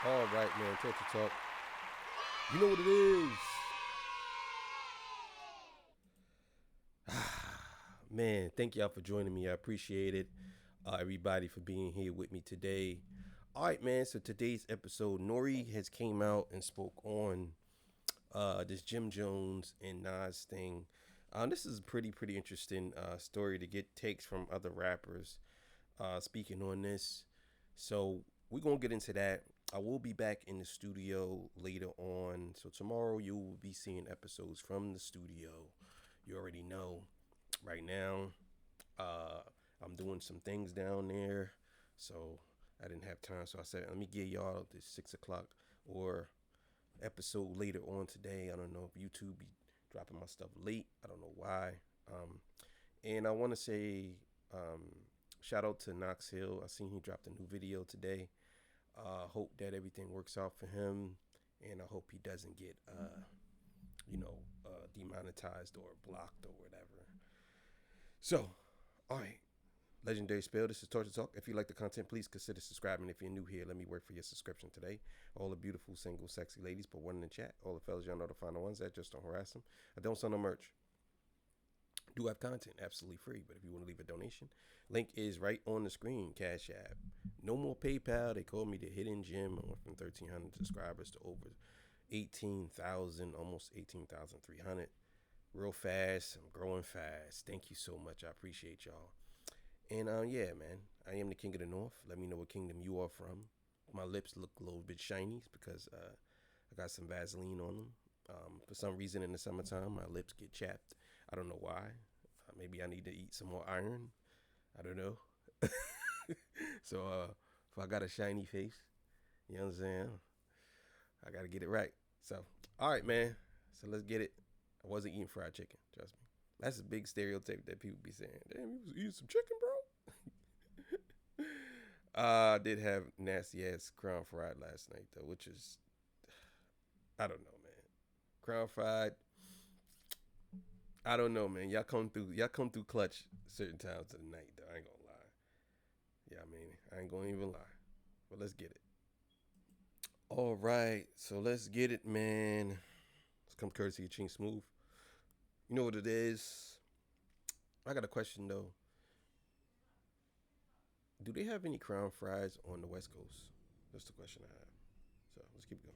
All right, man. Torture Talk. You know what it is. Man, thank y'all for joining me. I appreciate it. Everybody for being here with me today. All right, man. So today's episode, NORE has came out and spoke on this Jim Jones and Nas thing. This is a pretty interesting story to get takes from other rappers speaking on this. So we're gonna get into that. I will be back in the studio later on. So tomorrow you will be seeing episodes from the studio. You already know. Right now, I'm doing some things down there, so I didn't have time. So I said, let me give y'all this 6 o'clock or episode later on today. I don't know if YouTube be dropping my stuff late. I don't know why. And I want to say shout out to Knox Hill. I seen he dropped a new video today. Hope that everything works out for him, and I hope he doesn't get demonetized or blocked or whatever. So, all right, Legendary Spill. This is Torture Talk. If you like the content, please consider subscribing. If you're new here, let me work for your subscription today. All the beautiful, single, sexy ladies, put one in the chat. All the fellas, y'all know the final ones. That just don't harass them. I don't sell no merch. Do have content, absolutely free. But if you want to leave a donation, link is right on the screen. Cash App. No more PayPal. They called me the hidden gem. I went from 1,300 subscribers to over 18,000, almost 18,300. Real fast. I'm growing fast. Thank you so much. I appreciate y'all. And yeah, man, I am the king of the north. Let me know what kingdom you are from. My lips look a little bit shiny because I got some Vaseline on them. For some reason in the summertime, my lips get chapped. I don't know why. Maybe I need to eat some more iron. I don't know. So if I got a shiny face, you know what I'm saying? I got to get it right. So, all right, man. So let's get it. I wasn't eating fried chicken. Trust me. That's a big stereotype that people be saying. Damn, you was eating some chicken, bro? I did have nasty ass crown fried last night though, which is, I don't know, man. Crown fried. I don't know, man. Y'all come through clutch certain times of the night though. I ain't gonna lie. Yeah, I mean, I ain't gonna even lie. But let's get it. All right, so let's get it, man. It's come courtesy of Ching Smooth. You know what it is. I got a question though. Do they have any crown fries on the West Coast? That's the question I have. So let's keep going.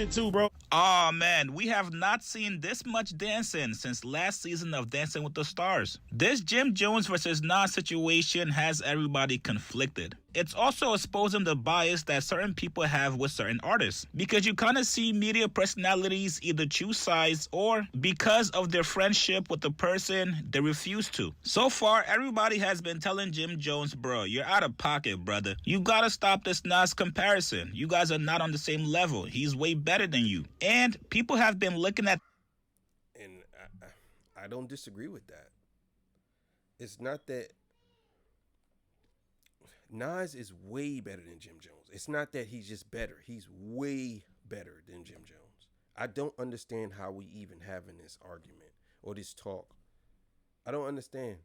Too, bro. Oh man, we have not seen this much dancing since last season of Dancing with the Stars. This Jim Jones versus Nas situation has everybody conflicted. It's also exposing the bias that certain people have with certain artists, because you kind of see media personalities either choose sides or because of their friendship with the person, they refuse to. So far, everybody has been telling Jim Jones, bro, you're out of pocket, brother. You gotta stop this Nas comparison. You guys are not on the same level. He's way better than you. And people have been looking at... And I don't disagree with that. It's not that Nas is way better than Jim Jones. It's not that he's just better. He's way better than Jim Jones. I don't understand how we even having this argument or this talk. I don't understand.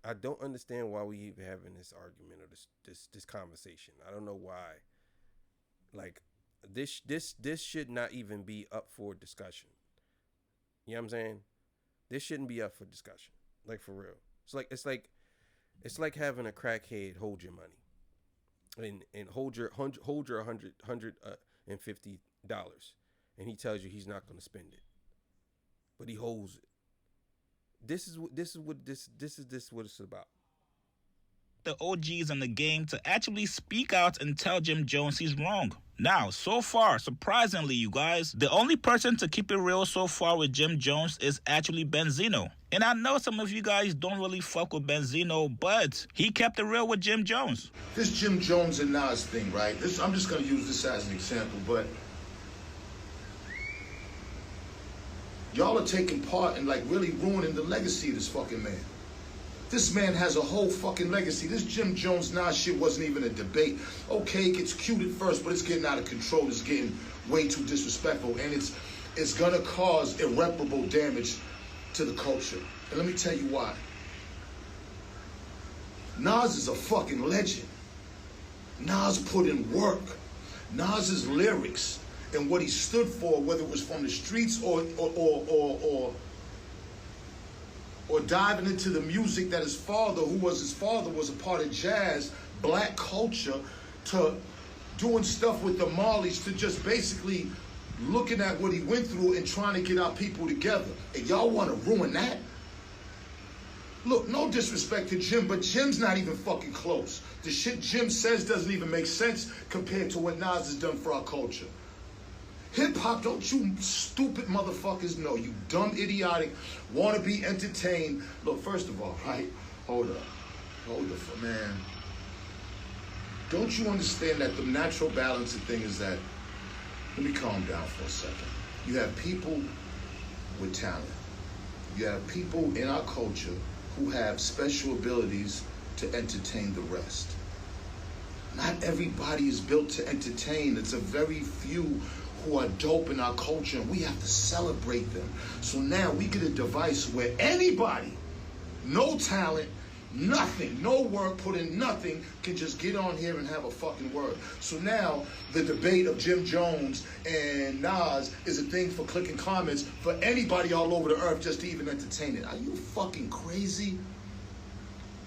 I don't understand why we even having this argument or this conversation. I don't know why. Like this should not even be up for discussion. You know what I'm saying? This shouldn't be up for discussion. Like for real. It's like having a crackhead hold your money. And hold your $150, and he tells you he's not going to spend it, but he holds it. This is what it's about. The OGs in the game to actually speak out and tell Jim Jones he's wrong. Now, so far, surprisingly, you guys, the only person to keep it real so far with Jim Jones is actually Benzino. And I know some of you guys don't really fuck with Benzino, but he kept it real with Jim Jones. This Jim Jones and Nas thing, right? I'm just going to use this as an example, but y'all are taking part in like really ruining the legacy of this fucking man. This man has a whole fucking legacy. This Jim Jones Nas shit wasn't even a debate. Okay, it gets cute at first, but it's getting out of control. It's getting way too disrespectful, and it's gonna cause irreparable damage to the culture. And let me tell you why. Nas is a fucking legend. Nas put in work. Nas's lyrics and what he stood for, whether it was from the streets or diving into the music that his father, who was his father, was a part of jazz, black culture, to doing stuff with the Marleys, to just basically looking at what he went through and trying to get our people together. And y'all want to ruin that? Look, no disrespect to Jim, but Jim's not even fucking close. The shit Jim says doesn't even make sense compared to what Nas has done for our culture. Hip-hop, don't you stupid motherfuckers know, you dumb, idiotic, want to be entertained. Look, first of all, right? Hold up, man. Don't you understand that the natural balance of thing is that, let me calm down for a second. You have people with talent. You have people in our culture who have special abilities to entertain the rest. Not everybody is built to entertain. It's a very few who are dope in our culture, and we have to celebrate them. So now we get a device where anybody, no talent, nothing, no work, put in nothing, can just get on here and have a fucking word. So now the debate of Jim Jones and Nas is a thing for clicking comments for anybody all over the earth just to even entertain it. Are you fucking crazy?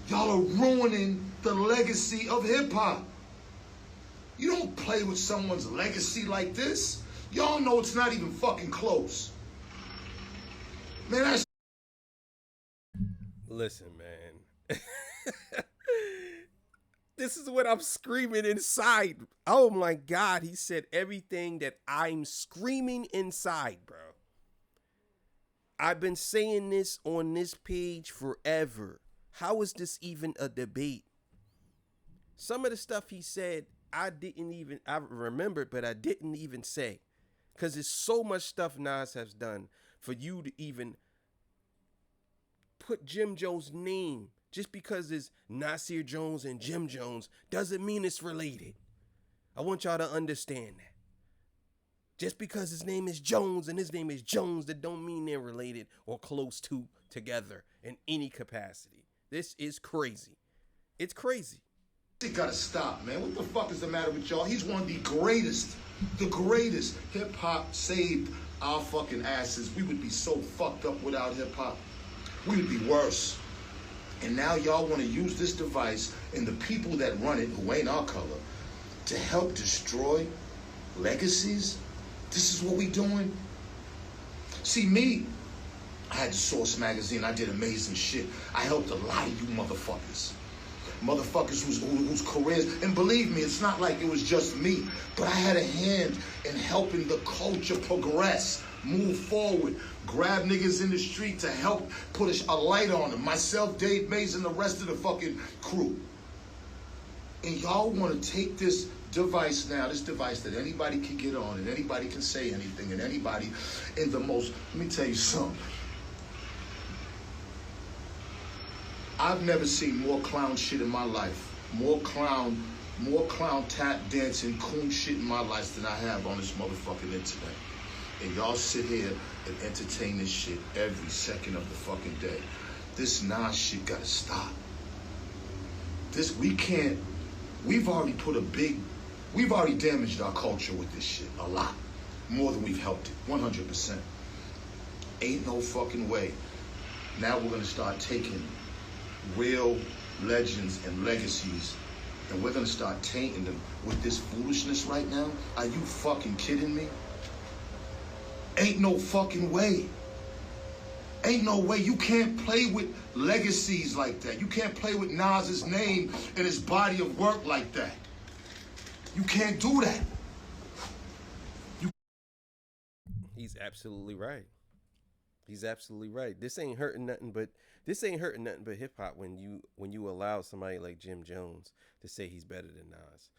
Y'all are ruining the legacy of hip-hop. You don't play with someone's legacy like this. Y'all know it's not even fucking close. Man, that's... Listen, man. This is what I'm screaming inside. Oh my God, he said everything that I'm screaming inside, bro. I've been saying this on this page forever. How is this even a debate? Some of the stuff he said, I remembered, but I didn't even say. Because there's so much stuff Nas has done for you to even put Jim Jones' name. Just because it's Nasir Jones and Jim Jones doesn't mean it's related. I want y'all to understand that. Just because his name is Jones and his name is Jones, that don't mean they're related or close to together in any capacity. This is crazy. It's crazy. It gotta stop, man. What the fuck is the matter with y'all? He's one of the greatest. Hip-hop saved our fucking asses. We would be so fucked up without hip-hop. We would be worse. And now y'all want to use this device and the people that run it, who ain't our color, to help destroy legacies? This is what we doing? See, me, I had Source magazine. I did amazing shit. I helped a lot of you motherfuckers. Motherfuckers whose careers, and believe me, it's not like it was just me, but I had a hand in helping the culture progress, move forward, grab niggas in the street to help put a light on them. Myself, Dave Mays, and the rest of the fucking crew. And y'all want to take this device now, this device that anybody can get on and anybody can say anything and anybody in the most, let me tell you something. I've never seen more clown shit in my life. More clown tap dancing, coon shit in my life than I have on this motherfucking internet. And y'all sit here and entertain this shit every second of the fucking day. This Nas shit gotta stop. We've already damaged our culture with this shit a lot. More than we've helped it, 100%. Ain't no fucking way. Now we're gonna start taking real legends and legacies, and we're gonna start tainting them with this foolishness right now? Are you fucking kidding me? Ain't no fucking way. Ain't no way. You can't play with legacies like that. You can't play with Nas's name and his body of work like that. You can't do that. He's absolutely right. He's absolutely right. This ain't hurting nothing but hip hop when you allow somebody like Jim Jones to say he's better than Nas.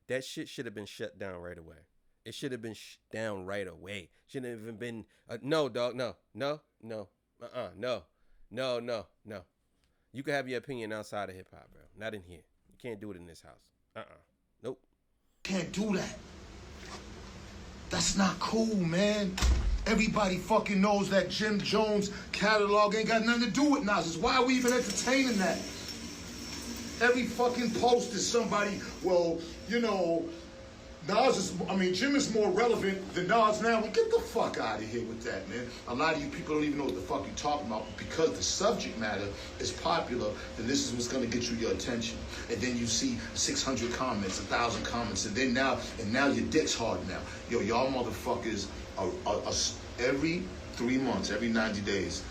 That shit should have been shut down right away. It should have been down right away. Shouldn't even been no, dog. No. No. You can have your opinion outside of hip hop, bro. Not in here. You can't do it in this house. Nope. Can't do that. That's not cool, man. Everybody fucking knows that Jim Jones catalog ain't got nothing to do with Nas. Why are we even entertaining that? Every fucking post is somebody, well, you know, Jim is more relevant than Nas now. Well, get the fuck out of here with that, man. A lot of you people don't even know what the fuck you're talking about. But because the subject matter is popular, then this is what's gonna get you your attention. And then you see 600 comments, 1,000 comments, and now your dick's hard now. Yo, y'all motherfuckers are every 3 months, every 90 days,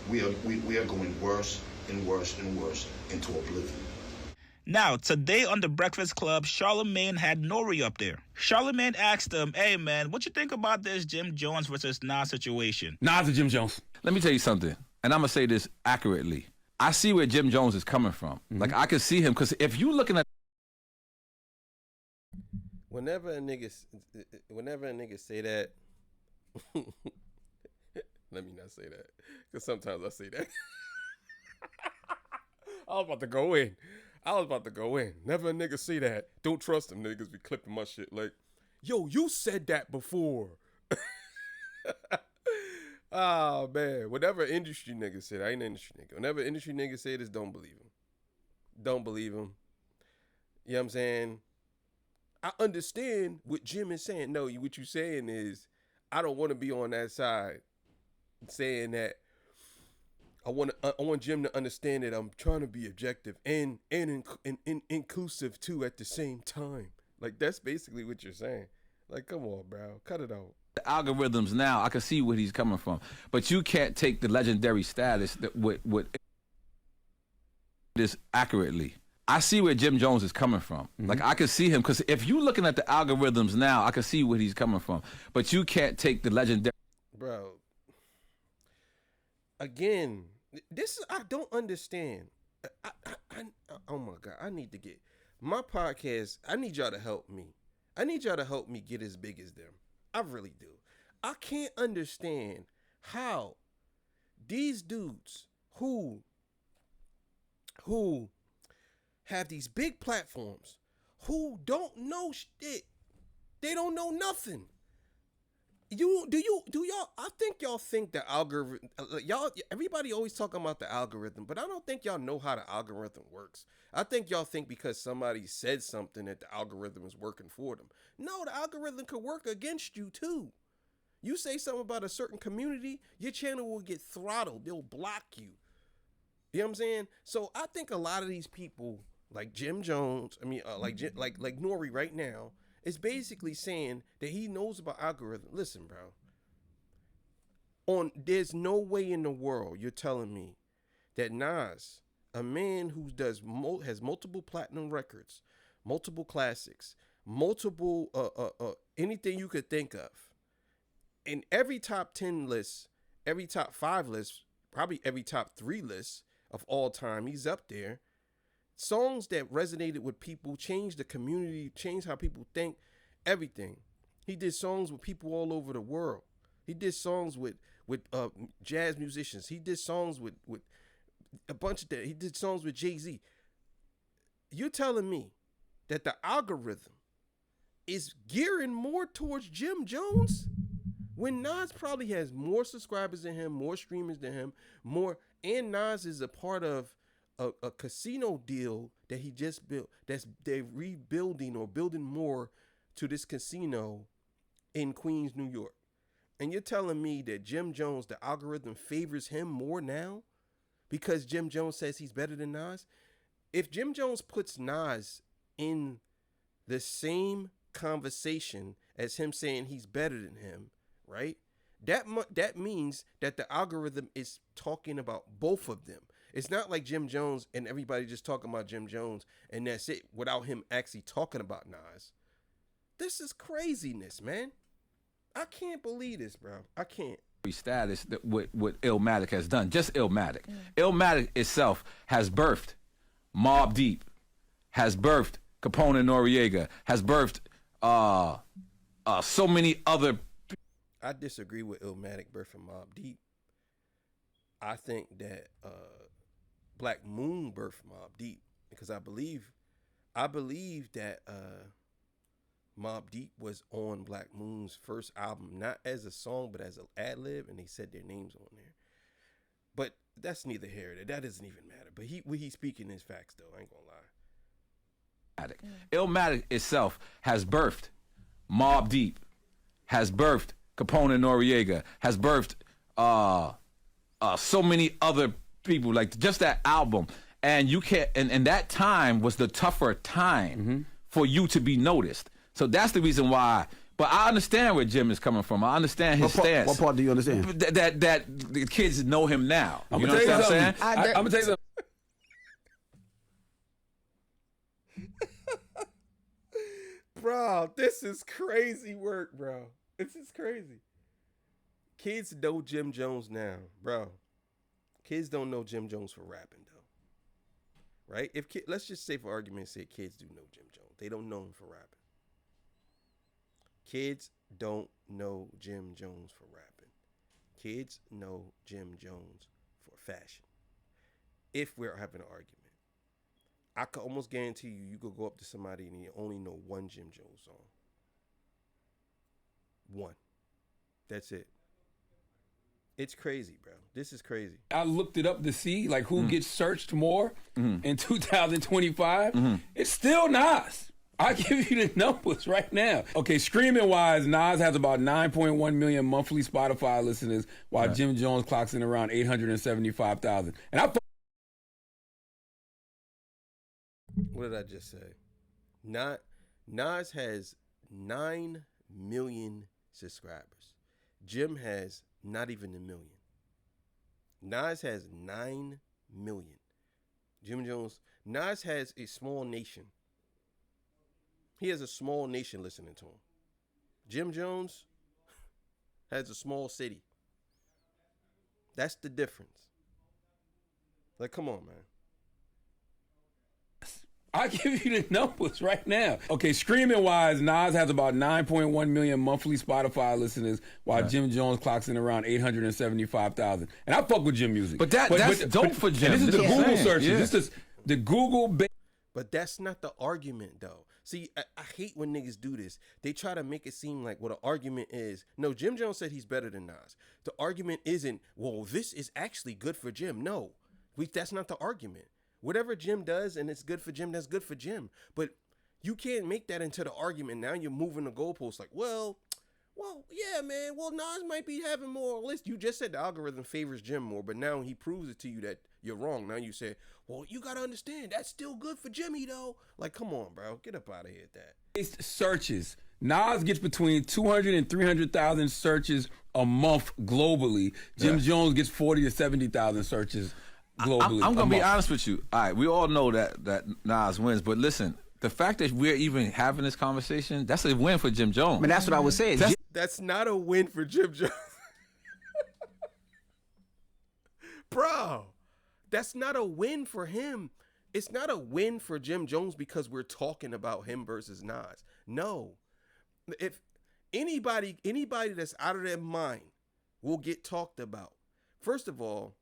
we are going worse and worse and worse into oblivion. Now, today on The Breakfast Club, Charlemagne had NORE up there. Charlemagne asked him, hey, man, what you think about this Jim Jones versus Nas situation? Nas and Jim Jones. Let me tell you something, and I'm going to say this accurately. I see where Jim Jones is coming from. Mm-hmm. Like, I can see him, because if you looking at... Whenever a nigga say that... Let me not say that, because sometimes I say that. I was about to go in. Never a nigga say that. Don't trust them niggas be clipping my shit like, yo, you said that before. Oh, man. Whatever industry nigga said, I ain't an industry nigga. Whenever industry nigga say this, don't believe him. Don't believe him. You know what I'm saying? I understand what Jim is saying. No, what you saying is, I don't want to be on that side saying that I want Jim to understand that I'm trying to be objective and inclusive too at the same time. Like, that's basically what you're saying. Like, come on, bro. Cut it out. The algorithms now, I can see where he's coming from. But you can't take the legendary status that with this accurately. I see where Jim Jones is coming from. Mm-hmm. Like, I can see him, because if you looking at the algorithms now, I can see where he's coming from. But you can't take the legendary... Bro. Again, I don't understand. Oh my God, I need to get my podcast. I need y'all to help me. I need y'all to help me get as big as them. I really do. I can't understand how these dudes who have these big platforms, who don't know shit, they don't know nothing. I think y'all think the algorithm, everybody always talking about the algorithm, but I don't think y'all know how the algorithm works. I think y'all think because somebody said something that the algorithm is working for them. No, the algorithm could work against you too. You say something about a certain community, your channel will get throttled. They'll block you. You know what I'm saying? So I think a lot of these people, like Jim Jones, like NORE right now, is basically saying that he knows about algorithm. Listen, bro. There's no way in the world you're telling me that Nas, a man who has multiple platinum records, multiple classics, multiple anything you could think of, in every top 10 list, every top 5 list, probably every top 3 list of all time, he's up there. Songs that resonated with people, changed the community, changed how people think, everything. He did songs with people all over the world. He did songs with jazz musicians. He did songs with a bunch of that. He did songs with Jay-Z. You're telling me that the algorithm is gearing more towards Jim Jones when Nas probably has more subscribers than him, more streamers than him, and Nas is a part of a casino deal that he just built, they're rebuilding or building more to this casino in Queens, New York. And you're telling me that Jim Jones, the algorithm favors him more now because Jim Jones says he's better than Nas? If Jim Jones puts Nas in the same conversation as him saying he's better than him, right? That means that the algorithm is talking about both of them. It's not like Jim Jones and everybody just talking about Jim Jones and that's it without him actually talking about Nas. This is craziness, man. I can't believe this, bro. I can't. Status that what Illmatic has done, just Illmatic. Illmatic itself has birthed Mobb Deep, has birthed Capone and Noriega, has birthed so many other. I disagree with Illmatic birthing Mobb Deep. I think that Black Moon birthed Mobb Deep because I believe that Mobb Deep was on Black Moon's first album, not as a song, but as an ad-lib, and they said their names on there. But that's neither here nor there. That doesn't even matter. But what he's speaking is facts, though. I ain't gonna lie. Illmatic itself has birthed Mobb Deep, has birthed Capone and Noriega, has birthed so many other people. Like just that album, and you can't. And that time was the tougher time for you to be noticed. So that's the reason why. But I understand where Jim is coming from. I understand his stance. What part do you understand? That the kids know him now. I'm You gonna know tell what you I'm something. saying? I'm gonna tell you something. Bro, this is crazy work, bro. This is crazy. Kids know Jim Jones now, bro. Kids don't know Jim Jones for rapping, though. Right? Let's just say, for argument's sake, kids do know Jim Jones. They don't know him for rapping. Kids don't know Jim Jones for rapping. Kids know Jim Jones for fashion. If we're having an argument, I could almost guarantee you could go up to somebody and you only know one Jim Jones song. One. That's it. It's crazy, bro. This is crazy. I looked it up to see like who gets searched more in 2025. It's still Nas. I'll give you the numbers right now. Okay, streaming wise, Nas has about 9.1 million monthly Spotify listeners, while Jim Jones clocks in around 875,000. And What did I just say? Nas has 9 million subscribers. Jim has not even a million. Nas has 9 million. Jim Jones, Nas has a small nation. He has a small nation listening to him. Jim Jones has a small city. That's the difference. Like, come on, man. I'll give you the numbers right now. Okay, streaming wise, Nas has about 9.1 million monthly Spotify listeners, while Jim Jones clocks in around 875,000. And I fuck with Jim music. But that's dope for Jim. And this is the Google searches. Yeah. This is the Google. But that's not the argument, though. See, I hate when niggas do this. They try to make it seem like what an argument is. No, Jim Jones said he's better than Nas. The argument isn't, well, this is actually good for Jim. No, that's not the argument. Whatever Jim does and it's good for Jim, that's good for Jim. But you can't make that into the argument. Now you're moving the goalposts like, well, yeah, man. Well, Nas might be having more list. You just said the algorithm favors Jim more, but now he proves it to you that you're wrong. Now you say, well, you got to understand, that's still good for Jimmy, though. Like, come on, bro. Get up out of here with that. Searches. Nas gets between 200 and 300,000 searches a month globally. Jim Jones gets 40 to 70,000 searches globally. I'm going to be honest with you. All right, we all know that Nas wins, but listen, the fact that we're even having this conversation, that's a win for Jim Jones. I mean, that's what I was saying. That's not a win for Jim Jones. Bro, that's not a win for him. It's not a win for Jim Jones because we're talking about him versus Nas. No. If anybody that's out of their mind will get talked about. First of all,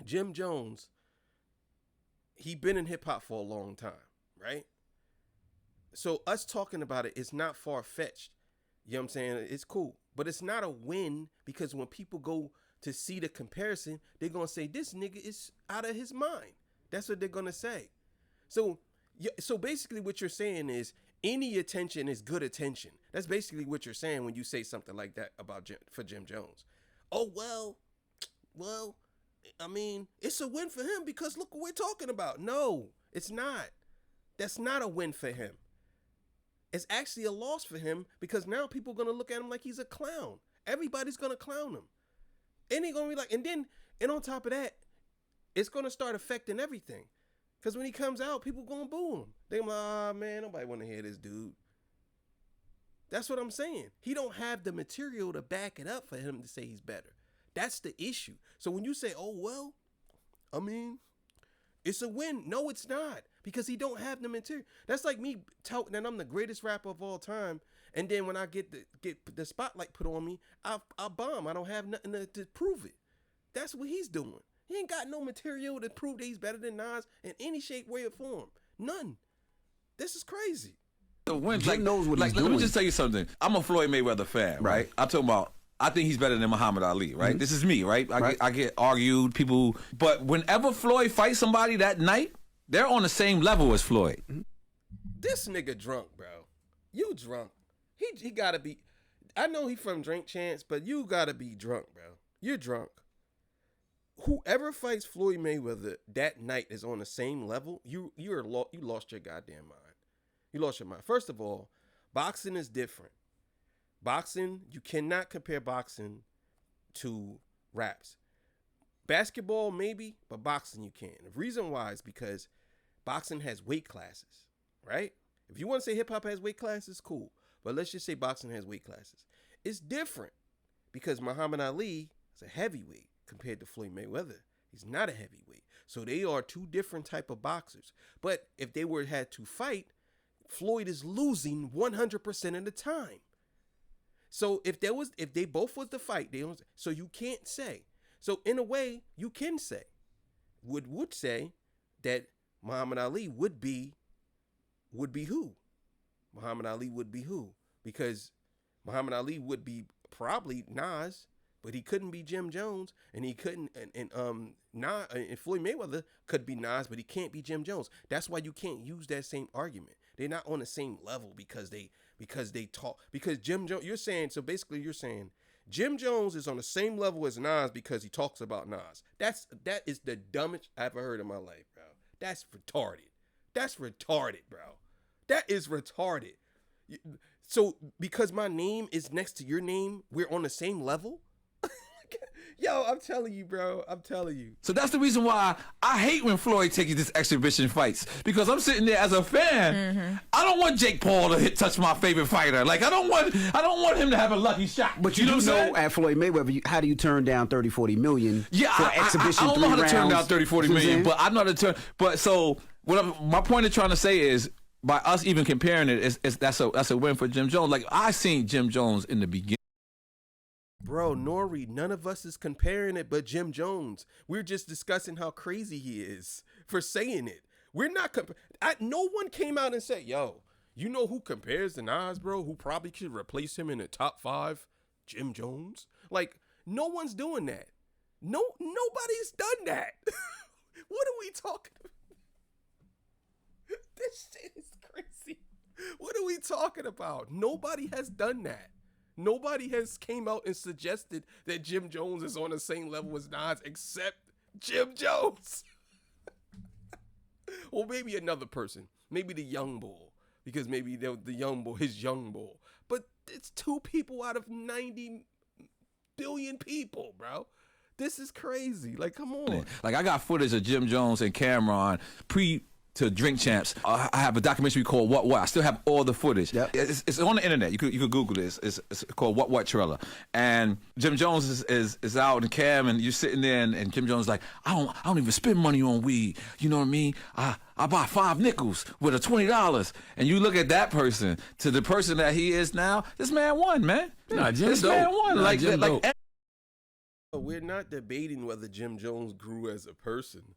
Jim Jones, he been in hip hop for a long time, right? So us talking about it is not far-fetched. You know what I'm saying? It's cool. But it's not a win because when people go to see the comparison, they're going to say, this nigga is out of his mind. That's what they're going to say. So basically what you're saying is any attention is good attention. That's basically what you're saying when you say something like that about Jim Jones. Oh, well, I mean, it's a win for him because look what we're talking about. No, it's not. That's not a win for him. It's actually a loss for him because now people are going to look at him like he's a clown. Everybody's going to clown him. And they're going to be like, and on top of that, it's going to start affecting everything. Because when he comes out, people going to boo him. They're like, oh, man, nobody want to hear this dude. That's what I'm saying. He don't have the material to back it up for him to say he's better. That's the issue. So when you say, oh, well, I mean, it's a win. No, it's not. Because he don't have the material. That's like me touting that I'm the greatest rapper of all time. And then when I get the spotlight put on me, I bomb. I don't have nothing to prove it. That's what he's doing. He ain't got no material to prove that he's better than Nas in any shape, way, or form. None. This is crazy. The win, Jim knows what he's doing. Let me just tell you something. I'm a Floyd Mayweather fan, right? I'm talking about, I think he's better than Muhammad Ali, right? This is me, right? I get argued, people. But whenever Floyd fights somebody that night, they're on the same level as Floyd. This nigga drunk, bro. You drunk. He gotta be. I know he from Drink Champs, but you gotta be drunk, bro. You're drunk. Whoever fights Floyd Mayweather that night is on the same level. You lost your goddamn mind. You lost your mind. First of all, boxing is different. Boxing, you cannot compare boxing to raps. Basketball maybe, but boxing you can. The reason why is because boxing has weight classes, right? If you want to say hip hop has weight classes, cool. But let's just say boxing has weight classes. It's different because Muhammad Ali is a heavyweight compared to Floyd Mayweather. He's not a heavyweight. So they are two different type of boxers. But if they had to fight, Floyd is losing 100% of the time. So if they both was to fight, so you can't say. So in a way, you can say, would say that Muhammad Ali would be who? Muhammad Ali would be who? Because Muhammad Ali would be probably Nas, but he couldn't be Jim Jones, and he couldn't, and Floyd Mayweather could be Nas, but he can't be Jim Jones. That's why you can't use that same argument. They're not on the same level because they talk. Because Jim Jones, you're saying Jim Jones is on the same level as Nas because he talks about Nas. That is the dumbest I've ever heard in my life, bro. That's retarded. That's retarded, bro. That is retarded. So because my name is next to your name, we're on the same level? Yo, I'm telling you, bro. I'm telling you. So that's the reason why I hate when Floyd takes these exhibition fights, because I'm sitting there as a fan. Mm-hmm. I don't want Jake Paul to touch my favorite fighter. Like I don't want him to have a lucky shot. But you do know at Floyd Mayweather, how do you turn down 30-40 million for exhibition? I don't know how to turn down 30-40 million, but I know how to turn. But so my point of trying to say is, by us even comparing it, that's a win for Jim Jones. Like I seen Jim Jones in the beginning. Bro, NORE, none of us is comparing it but Jim Jones. We're just discussing how crazy he is for saying it. We're not no one came out and said, yo, you know who compares to Nas, bro? Who probably could replace him in the top 5? Jim Jones. Like, no one's doing that. Nobody's done that. What are we talking about? This shit is crazy. What are we talking about? Nobody has done that. Nobody has came out and suggested that Jim Jones is on the same level as Nas except Jim Jones. Or maybe another person. Maybe the young bull. Because maybe the young bull, his young bull. But it's 2 people out of 90 billion people, bro. This is crazy. Like, come on. Like, I got footage of Jim Jones and Cameron to Drink Champs. I have a documentary called What. I still have all the footage. Yep. It's on the internet. You could Google this. It's called What Trailer. And Jim Jones is out and Cam, and you're sitting there, and Jim Jones is like, I don't even spend money on weed. You know what I mean? I buy 5 nickels with a $20. And you look at that person to the person that he is now. This man won, man. This man won. We're not debating whether Jim Jones grew as a person,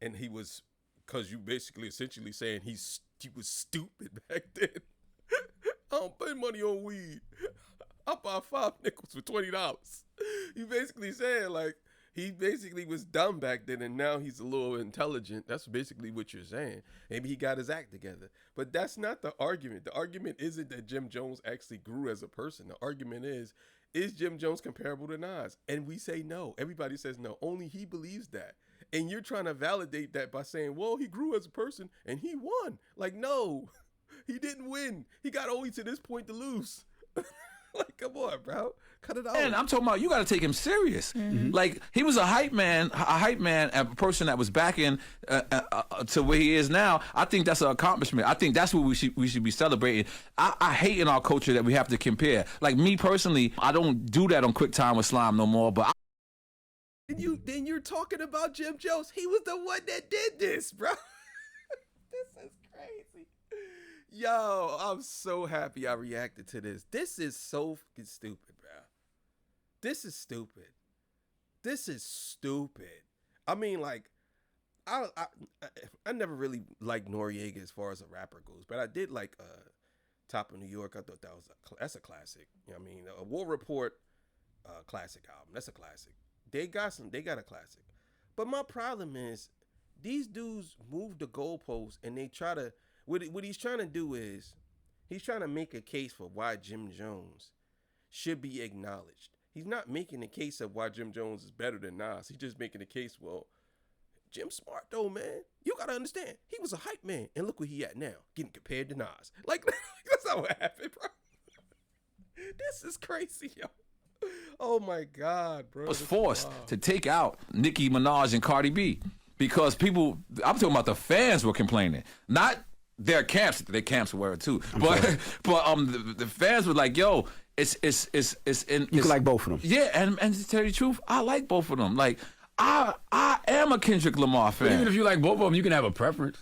and he was. Because you basically essentially saying he was stupid back then. I don't pay money on weed. I buy 5 nickels for $20. You basically saying like he basically was dumb back then and now he's a little intelligent. That's basically what you're saying. Maybe he got his act together. But that's not the argument. The argument isn't that Jim Jones actually grew as a person. The argument is Jim Jones comparable to Nas? And we say no. Everybody says no. Only he believes that. And you're trying to validate that by saying, well, he grew as a person and he won. Like, no, he didn't win. He got only to this point to lose. Like, come on, bro. Cut it out. And I'm talking about you got to take him serious. Mm-hmm. Like, he was a hype man, a person that was backing to where he is now. I think that's an accomplishment. I think that's what we should be celebrating. I hate in our culture that we have to compare. Like, me personally, I don't do that on Quick Time with Slime no more, but Then you're talking about Jim Jones. He was the one that did this, bro. This is crazy. Yo, I'm so happy I reacted to this. This is so fucking stupid, bro. This is stupid. This is stupid. I mean, like, I never really liked Noriega as far as a rapper goes, but I did like Top of New York. I thought that's a classic. You know what I mean? A War Report classic album. That's a classic. They got a classic. But my problem is these dudes move the goalposts and they try to what he's trying to do is He's trying to make a case for why Jim Jones should be acknowledged. He's not making a case of why Jim Jones is better than Nas. He's just making a case, well, Jim's smart though, man. You gotta understand, he was a hype man, and look where he at now, getting compared to Nas. Like, that's not what happened, bro. This is crazy, yo. Oh my God, bro. Was forced to take out Nicki Minaj and Cardi B because people, I'm talking about the fans were complaining, not their camps. Their camps were too, but the fans were like, "Yo, it's in." You can like both of them. Yeah, and to tell you the truth, I like both of them. Like I am a Kendrick Lamar fan. Even if you like both of them, you can have a preference.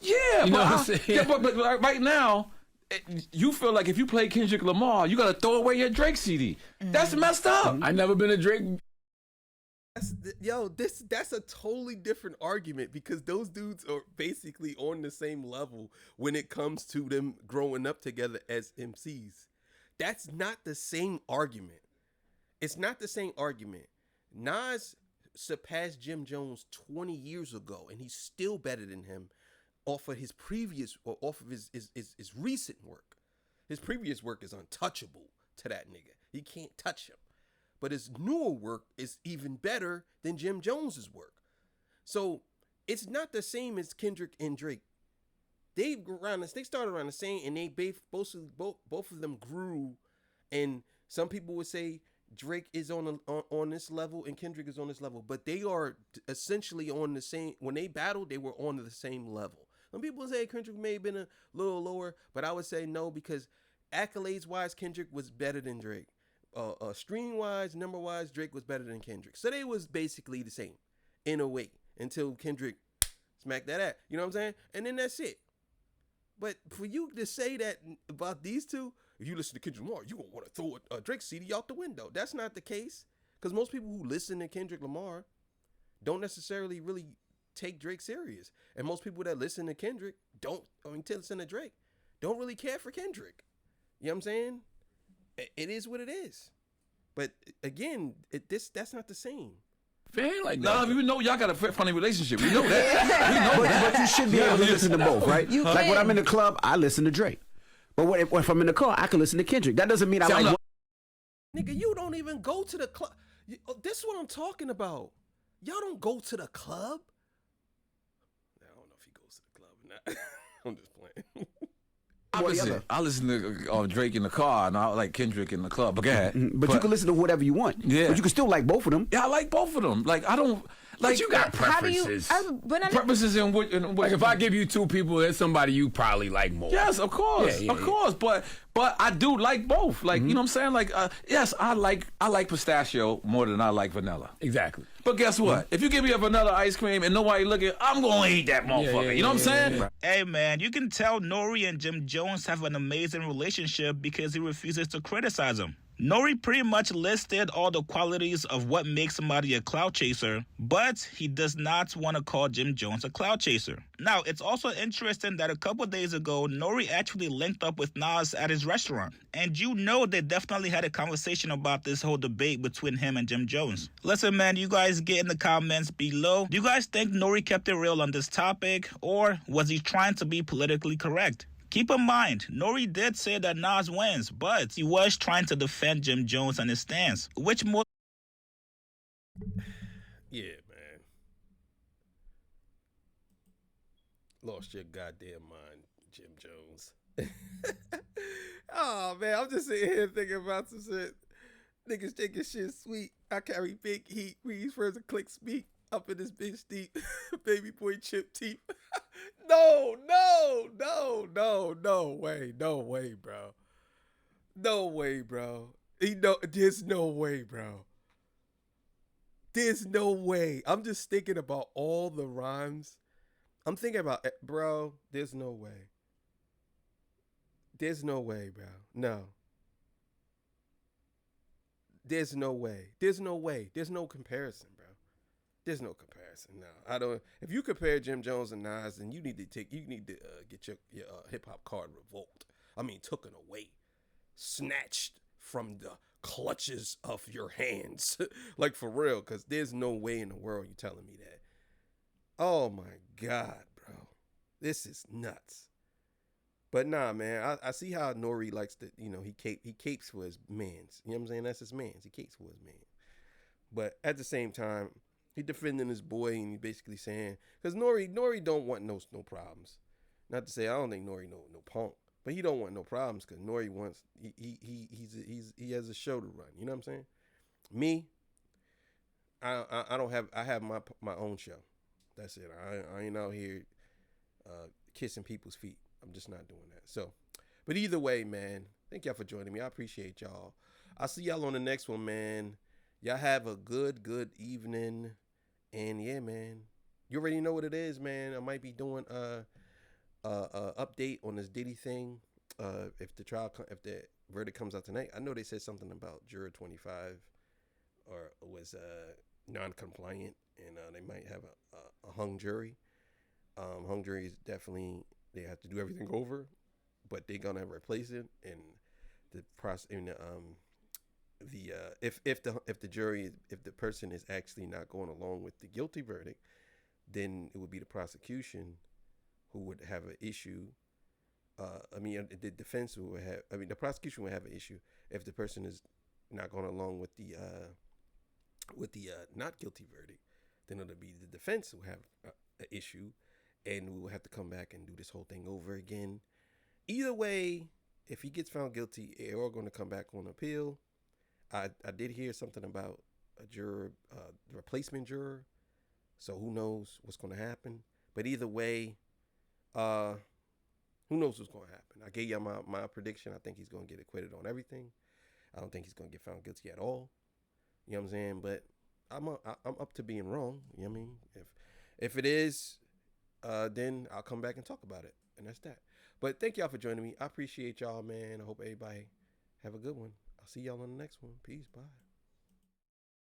Yeah, you know what I'm saying? Yeah, but right now. You feel like if you play Kendrick Lamar, you gotta throw away your Drake CD. That's messed up. I never been a Drake. That's a totally different argument because those dudes are basically on the same level when it comes to them growing up together as MCs. That's not the same argument. It's not the same argument. Nas surpassed Jim Jones 20 years ago, and he's still better than him. Off of his previous, or off of his recent work. His previous work is untouchable to that nigga. He can't touch him. But his newer work is even better than Jim Jones's work. So it's not the same as Kendrick and Drake. They started around the same, and they both of them grew. And some people would say Drake is on this level and Kendrick is on this level, but they are essentially on the same. When they battled, they were on the same level. Some people say Kendrick may have been a little lower, but I would say no, because accolades-wise, Kendrick was better than Drake. Stream-wise, number-wise, Drake was better than Kendrick. So they was basically the same in a way until Kendrick smacked that at. You know what I'm saying? And then that's it. But for you to say that about these two, if you listen to Kendrick Lamar, you're going to want to throw a Drake CD out the window. That's not the case. Because most people who listen to Kendrick Lamar don't necessarily really take Drake serious. And most people that listen to Kendrick listen to Drake don't really care for Kendrick. You know what I'm saying? It is what it is. But again, that's not the same. Fan like no, that. we know y'all got a funny relationship. We know that. But you should be able to listen to both, right? Like when I'm in the club, I listen to Drake. But if I'm in the car, I can listen to Kendrick. That doesn't mean I like. Nigga, you don't even go to the club. This is what I'm talking about. Y'all don't go to the club. I don't know if he goes to the club or not. I'm just playing. I listen to Drake in the car, and I like Kendrick in the club. But go ahead. But you can listen to whatever you want. Yeah. But you can still like both of them. Yeah, I like both of them. Like I don't. Like But you got preferences. Preferences in what? Like if I give you two people, there's somebody you probably like more. Yes, of course, of course. But I do like both. Like you know what I'm saying. Like yes, I like pistachio more than I like vanilla. Exactly. But guess what? If you give me a vanilla ice cream and nobody looking, I'm gonna eat that motherfucker. You know what I'm saying? Hey man, you can tell NORE and Jim Jones have an amazing relationship because he refuses to criticize him. NORE pretty much listed all the qualities of what makes somebody a clout chaser, but he does not want to call Jim Jones a clout chaser. Now, it's also interesting that a couple days ago, NORE actually linked up with Nas at his restaurant. And you know they definitely had a conversation about this whole debate between him and Jim Jones. Listen, man, you guys get in the comments below. Do you guys think NORE kept it real on this topic, or was he trying to be politically correct? Keep in mind, NORE did say that Nas wins, but he was trying to defend Jim Jones and his stance, which more... Yeah, man. Lost your goddamn mind, Jim Jones. Oh, man, I'm just sitting here thinking about some shit. Niggas taking shit sweet. I carry big heat. Reads first a click speak. Up in this bitch deep. Baby boy chip teeth. No way, bro. No way, bro. There's no way, bro. There's no way. I'm just thinking about all the rhymes. I'm thinking about, bro, there's no way. There's no way, bro. No. There's no way. There's no way. There's no comparison, bro. There's no comparison. No, I don't. If you compare Jim Jones and Nas, then you need to get your hip hop card revoked. I mean, taken away, snatched from the clutches of your hands, like for real. Because there's no way in the world you're telling me that. Oh my God, bro, this is nuts. But nah, man, I see how Nori likes to, he capes for his mans. You know what I'm saying? That's his mans. He capes for his man. But at the same time, he defending his boy and he basically saying, because Nori don't want no problems. Not to say I don't think Nori no punk, but he don't want no problems because Nori wants he has a show to run. You know what I'm saying? Me, I don't have I have my own show. That's it. I ain't out here kissing people's feet. I'm just not doing that. So, but either way, man, thank y'all for joining me. I appreciate y'all. I'll see y'all on the next one, man. Y'all have a good evening. And yeah, man, you already know what it is, man. I might be doing a update on this Diddy thing. If the verdict comes out tonight, I know they said something about juror 25 or was non-compliant, and they might have a hung jury. Hung jury is definitely, they have to do everything over, but they're gonna replace it. And the process, if the jury, if the person is actually not going along with the guilty verdict, then it would be the prosecution who would have an issue. The defense would have. The prosecution would have an issue if the person is not going along with the not guilty verdict. Then it'll be the defense who have an issue, and we will have to come back and do this whole thing over again. Either way, if he gets found guilty, they're all going to come back on appeal. I did hear something about a juror, the replacement juror. So who knows what's going to happen? But either way, who knows what's going to happen? I gave y'all my prediction. I think he's going to get acquitted on everything. I don't think he's going to get found guilty at all. You know what I'm saying? But I'm up to being wrong. You know what I mean? If it is, then I'll come back and talk about it. And that's that. But thank y'all for joining me. I appreciate y'all, man. I hope everybody have a good one. I'll see y'all on the next one. Peace. Bye.